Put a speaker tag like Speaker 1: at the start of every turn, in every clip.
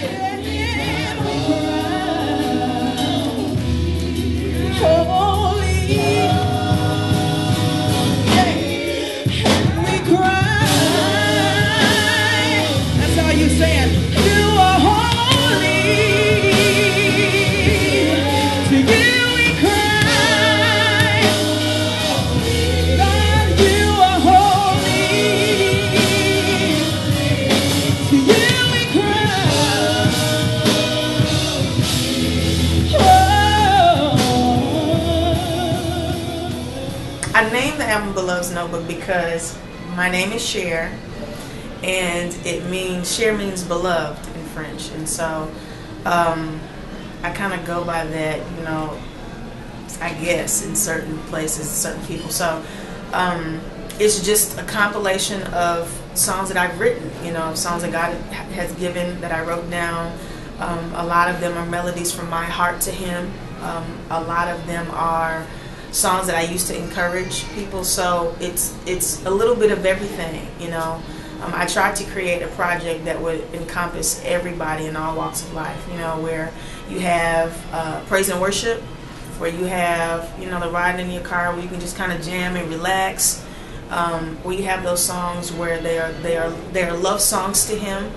Speaker 1: I named the album Beloved's Notebook because my name is Cher, and Cher means beloved in French, and so I kind of go by that, you know, I guess, in certain places, certain people. So it's just a compilation of songs that I've written, you know, songs that God has given that I wrote down. A lot of them are melodies from my heart to Him. A lot of them are songs that I used to encourage people, so it's a little bit of everything, you know. I tried to create a project that would encompass everybody in all walks of life, you know, where you have praise and worship, where you have, you know, the riding in your car where you can just kind of jam and relax, where you have those songs where they are love songs to Him.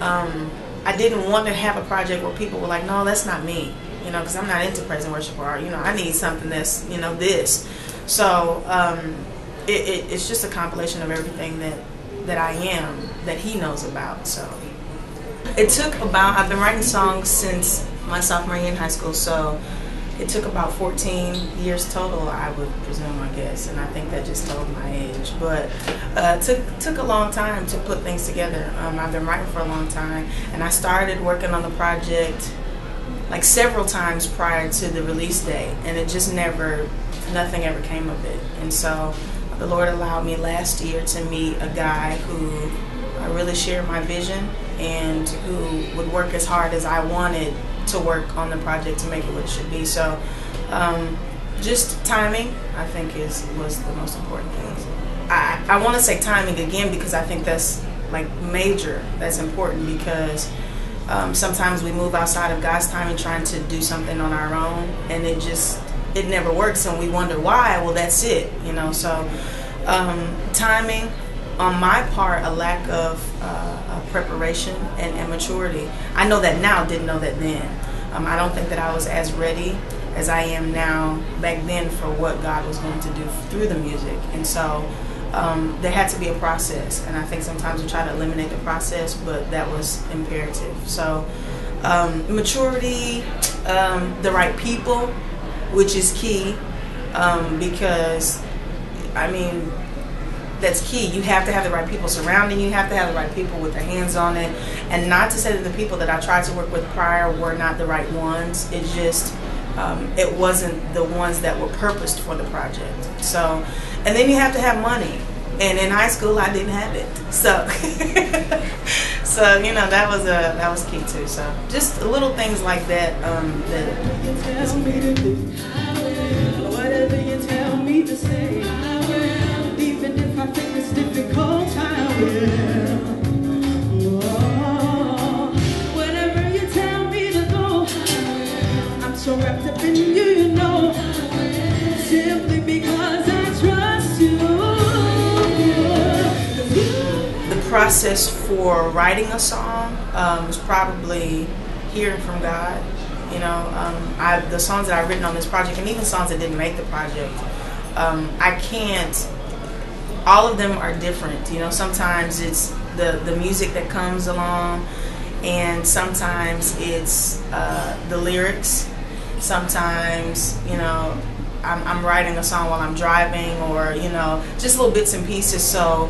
Speaker 1: I didn't want to have a project where people were like, no, that's not me. You know, because I'm not into praise and worship, or, you know, I need something that's, you know, this. So it's just a compilation of everything that I am, that He knows about. So it took about, I've been writing songs since my sophomore year in high school, so it took about 14 years total, I would presume, I guess, and I think that just told my age. But it took a long time to put things together. I've been writing for a long time, and I started working on the project like several times prior to the release date, and it just nothing ever came of it. And so the Lord allowed me last year to meet a guy who really shared my vision and who would work as hard as I wanted to work on the project to make it what it should be. So just timing, I think, was the most important thing. I want to say timing again because I think that's like major, that's important, because sometimes we move outside of God's timing trying to do something on our own, and it never works, and we wonder why. Well, that's it, you know. So timing on my part, a lack of preparation and maturity. I know that now, didn't know that then. I don't think that I was as ready as I am now back then for what God was going to do through the music. And so there had to be a process, and I think sometimes we try to eliminate the process, but that was imperative. So maturity, the right people, which is key, because I mean, that's key. You have to have the right people surrounding you. You have to have the right people with their hands on it. And not to say that the people that I tried to work with prior were not the right ones. It's just it wasn't the ones that were purposed for the project. So, and then you have to have money. And in high school, I didn't have it. So, so you know, that was key too. So, just little things like that. Whatever you tell me to say, I will. Even if I think it's difficult, I will. Whenever you tell me to go, I'm so wrapped up in you, you know. Simply because I trust you. The process for writing a song was probably hearing from God. You know, the songs that I've written on this project, and even songs that didn't make the project, I can't, all of them are different. You know, sometimes it's the music that comes along, and sometimes it's the lyrics. Sometimes, you know, I'm writing a song while I'm driving, or, you know, just little bits and pieces. So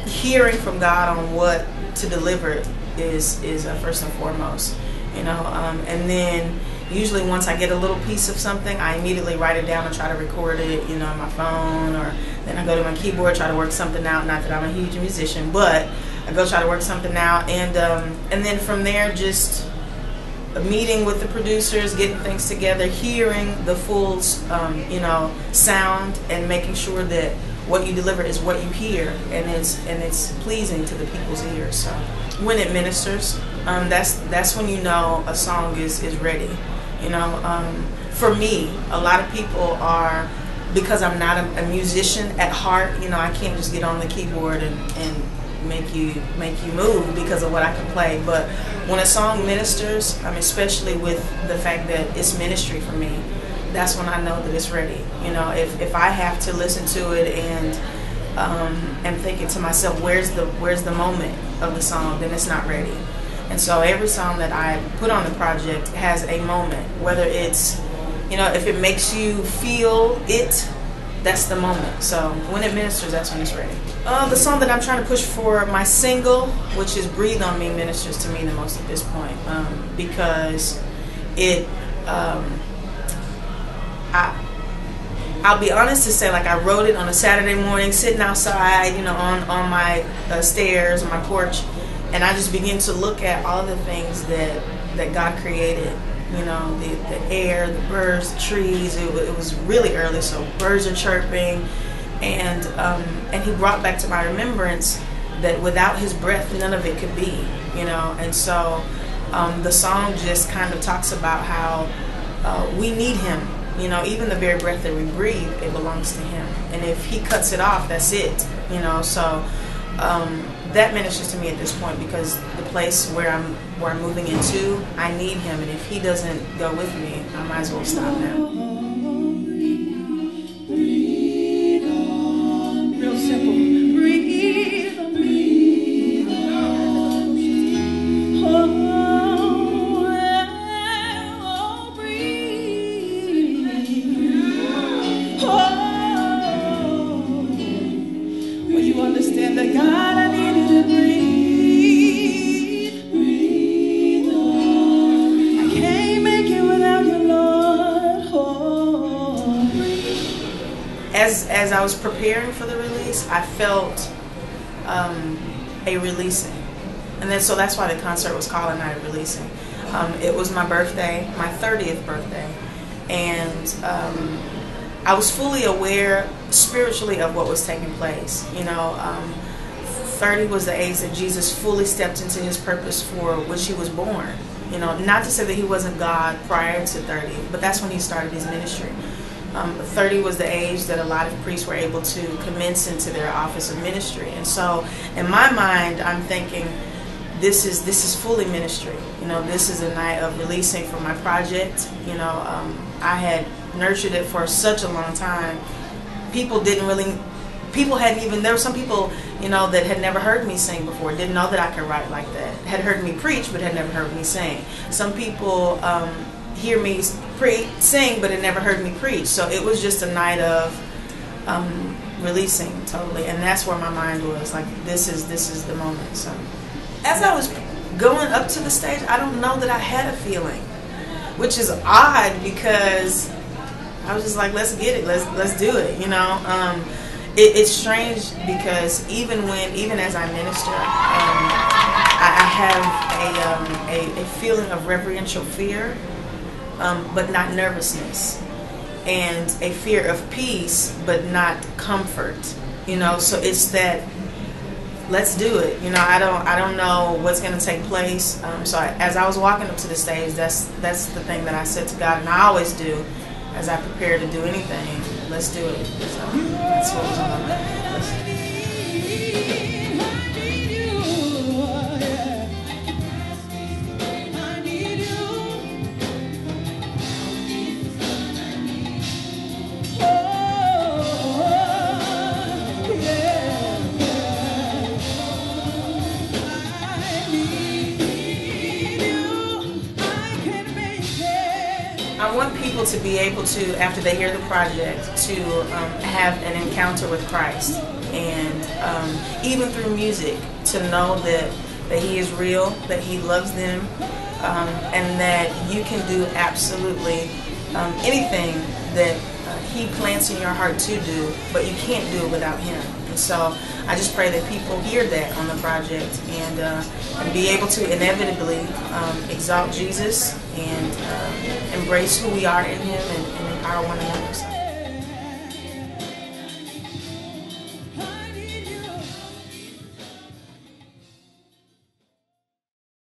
Speaker 1: hearing from God on what to deliver is first and foremost. You know, and then usually once I get a little piece of something, I immediately write it down and try to record it, you know, on my phone, or then I go to my keyboard, try to work something out. Not that I'm a huge musician, but I go try to work something out, and then from there, just a meeting with the producers, getting things together, hearing the full, you know, sound, and making sure that what you deliver is what you hear, and it's pleasing to the people's ears. So when it ministers, that's when you know a song is ready. You know, for me, a lot of people are, because I'm not a musician at heart. You know, I can't just get on the keyboard and make you move because of what I can play. But when a song ministers, especially with the fact that it's ministry for me, that's when I know that it's ready. You know, if I have to listen to it and am thinking to myself, where's the moment of the song, then it's not ready. And so every song that I put on the project has a moment, whether it's, you know, if it makes you feel it, that's the moment. So when it ministers, that's when it's ready. The song that I'm trying to push for my single, which is Breathe On Me, ministers to me the most at this point, because it, I'll be honest to say, like, I wrote it on a Saturday morning, sitting outside, you know, on my stairs, on my porch, and I just began to look at all the things that God created. You know, the air, the birds, the trees. It was really early, so birds are chirping, and He brought back to my remembrance that without His breath, none of it could be. You know, and so the song just kind of talks about how we need Him. You know, even the very breath that we breathe, it belongs to Him, and if He cuts it off, that's it. You know, so that ministers to me at this point, because the place where I'm moving into, I need Him, and if He doesn't go with me, I might as well stop now.
Speaker 2: Breathe on, real simple. Breathe on, breathe on. Oh, breathe. Oh, will you understand that, God, I need you to breathe.
Speaker 1: As I was preparing for the release, I felt a releasing, and then so that's why the concert was called A Night of Releasing. It was my birthday, my 30th birthday, and I was fully aware spiritually of what was taking place. You know, 30 was the age that Jesus fully stepped into His purpose for which He was born. You know, not to say that He wasn't God prior to 30, but that's when He started His ministry. 30 was the age that a lot of priests were able to commence into their office of ministry, and so in my mind, I'm thinking, this is fully ministry. You know, this is a night of releasing for my project. You know, I had nurtured it for such a long time. People hadn't even, there were some people, you know, that had never heard me sing before, didn't know that I could write like that, had heard me preach but had never heard me sing. Some people hear me sing but had never heard me preach. So it was just a night of releasing totally, and that's where my mind was like, this is the moment. So as I was going up to the stage, I don't know that I had a feeling, which is odd, because I was just like, let's get it, let's do it, you know. It's strange because even as I minister, I have a feeling of reverential fear, but not nervousness, and a fear of peace, but not comfort. You know, so it's that, let's do it. You know, I don't know what's going to take place. So as I was walking up to the stage, that's the thing that I said to God, and I always do as I prepare to do anything. Let's do it. So that's what was on my mind. I want people to be able to, after they hear the project, to have an encounter with Christ, and even through music, to know that He is real, that He loves them, and that you can do absolutely anything that He plants in your heart to do, but you can't do it without Him. And so I just pray that people hear that on the project, and be able to inevitably exalt Jesus and embrace who we are in Him, and empower one another.